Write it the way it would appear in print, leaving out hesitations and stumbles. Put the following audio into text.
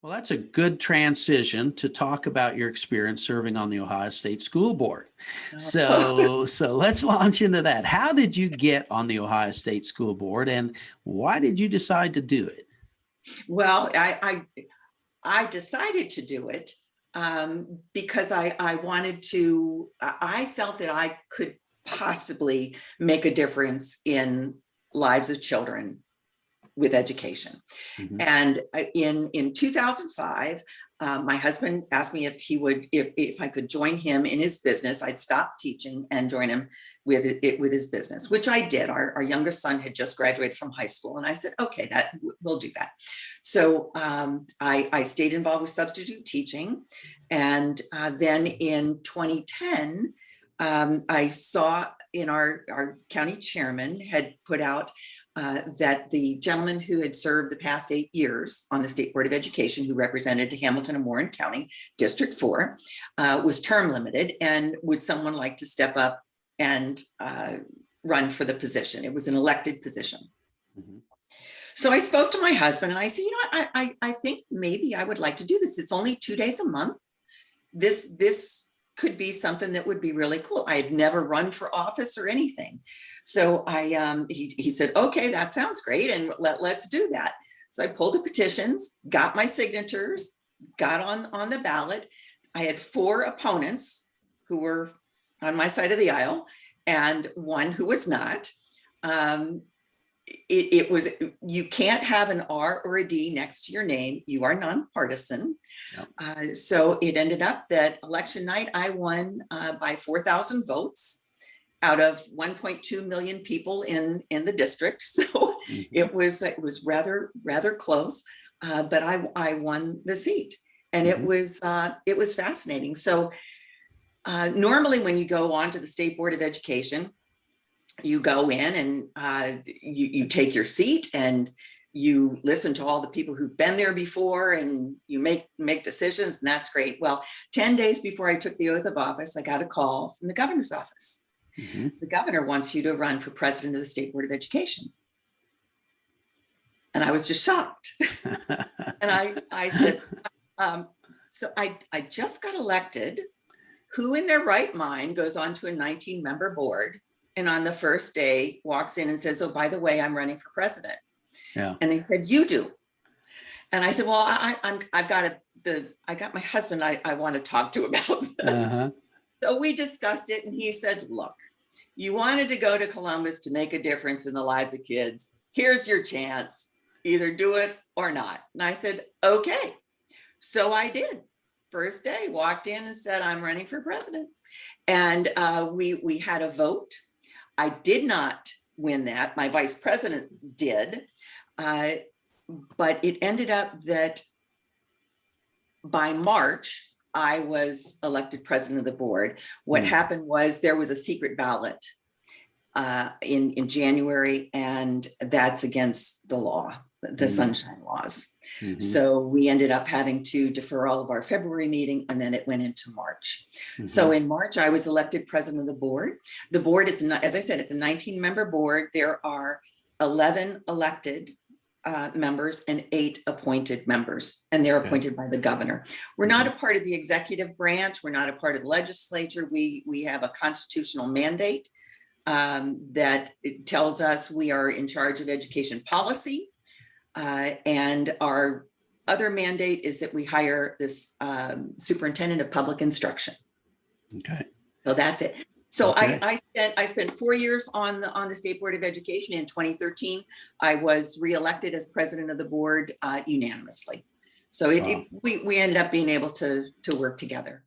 Well, that's a good transition to talk about your experience serving on the Ohio State School Board. So let's launch into that. How did you get on the Ohio State School Board, and why did you decide to do it? Well, I decided to do it because I wanted to. I felt that I could possibly make a difference in lives of children with education. Mhm. And in 2005, my husband asked me if I could join him in his business. I'd stop teaching and join him with his business, which I did. Our youngest son had just graduated from high school, and I said, okay, that we'll do that. So I stayed involved with substitute teaching, and then in 2010, I saw in our county chairman had put out that the gentleman who had served the past 8 years on the State Board of Education, who represented Hamilton and Warren County, District 4, was term limited, and would someone like to step up and run for the position? It was an elected position. Mhm. So I spoke to my husband and I said, I think maybe I would like to do this. It's only 2 days a month. This could be something that would be really cool. I had never run for office or anything. So he said, okay, that sounds great. And let's do that. So I pulled the petitions, got my signatures, got on the ballot. I had 4 opponents who were on my side of the aisle and one who was not. It was, you can't have an R or a D next to your name. You are nonpartisan. Yep. So it ended up that election night, I won by 4,000 votes out of 1.2 million people in the district. So mm-hmm. it was rather close, but I won the seat, and mm-hmm. It was fascinating. So normally when you go on to the State Board of Education, you go in and you take your seat and you listen to all the people who've been there before, and you make decisions, and that's great. Well, 10 days before I took the oath of office, I got a call from the governor's office. Mm-hmm. The governor wants you to run for president of the State Board of Education. And I was just shocked. And I said, so I just got elected. Who in their right mind goes on to a 19-member board and on the first day walks in and says, oh, by the way, I'm running for president? Yeah. And they said, you do. And I said, well, I got my husband I want to talk to about this. Uh-huh. So we discussed it, and he said, look, you wanted to go to Columbus to make a difference in the lives of kids. Here's your chance. Either do it or not. And I said, okay. So I did. First day, walked in and said, I'm running for president. And we had a vote. I did not win that. My vice president did. But it ended up that by March, I was elected president of the board. What happened was there was a secret ballot in January, and that's against the law, the sunshine laws. Mm-hmm. So we ended up having to defer all of our February meeting, and then it went into March. Mm-hmm. So in March, I was elected president of the board. The board is not, as I said, it's a 19-member board. There are 11 elected members and 8 appointed members, and they're appointed by the governor. We're not a part of the executive branch. We're not a part of the legislature. We have a constitutional mandate that tells us we are in charge of education policy. And our other mandate is that we hire this superintendent of public instruction. Okay. So that's it. So okay. I spent 4 years on the State Board of Education. In 2013, I was reelected as president of the board unanimously. So we ended up being able to work together.